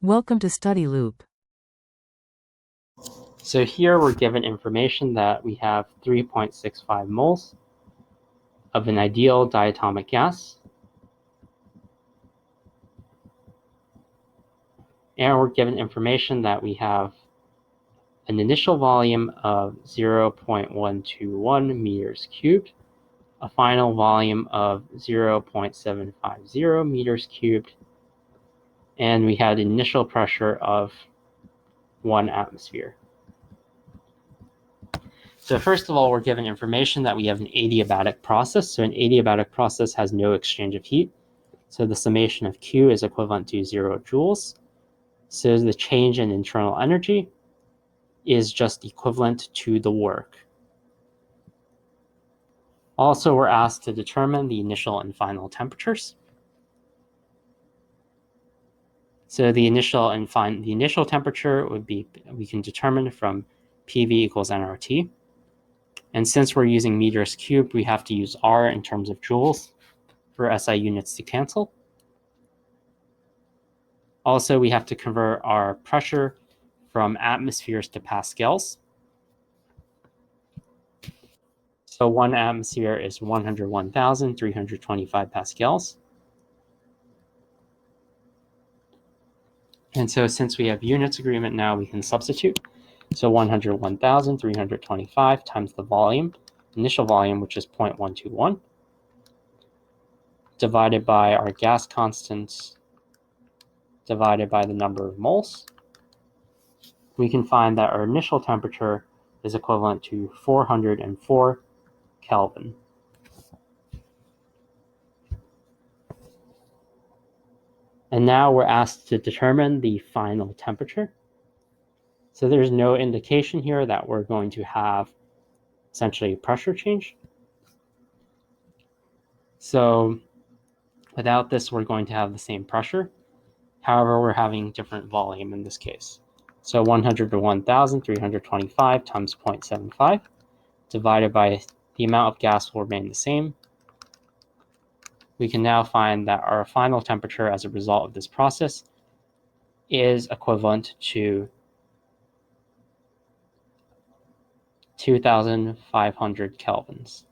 Welcome to Study Loop. So here we're given information that we have 3.65 moles of an ideal diatomic gas. And we're given information that we have an initial volume of 0.121 meters cubed, a final volume of 0.750 meters cubed, and we had initial pressure of 1 atmosphere. So first of all, we're given information that we have an adiabatic process. So an adiabatic process has no exchange of heat. So the summation of Q is equivalent to 0 joules. So the change in internal energy is just equivalent to the work. Also, we're asked to determine the initial and final temperatures. So the initial temperature would be, we can determine from PV equals nRT. And since we're using meters cubed, we have to use R in terms of joules for SI units to cancel. Also, we have to convert our pressure from atmospheres to pascals. So 1 atmosphere is 101,325 pascals. And so since we have units agreement now, we can substitute. So 101,325 times the volume, initial volume, which is 0.121, divided by our gas constants, divided by the number of moles. We can find that our initial temperature is equivalent to 404 Kelvin. And now we're asked to determine the final temperature. So there's no indication here that we're going to have essentially a pressure change. So without this, we're going to have the same pressure. However, we're having different volume in this case. So 101,325 times 0.75 divided by the amount of gas will remain the same. We can now find that our final temperature as a result of this process is equivalent to 2,500 kelvins.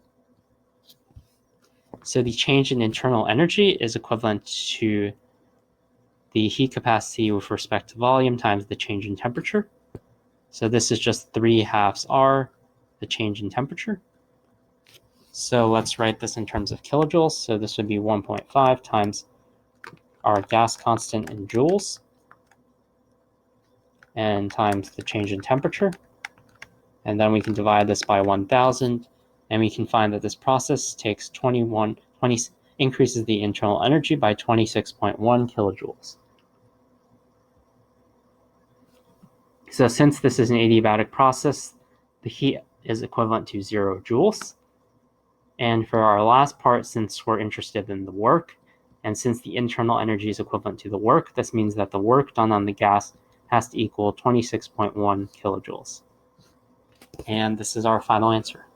So the change in internal energy is equivalent to the heat capacity with respect to volume times the change in temperature. So this is just 3/2 R, the change in temperature. So let's write this in terms of kilojoules. So this would be 1.5 times our gas constant in joules and times the change in temperature. And then we can divide this by 1,000, and we can find that this process takes increases the internal energy by 26.1 kilojoules. So since this is an adiabatic process, the heat is equivalent to 0 joules. And for our last part, since we're interested in the work, and since the internal energy is equivalent to the work, this means that the work done on the gas has to equal 26.1 kilojoules. And this is our final answer.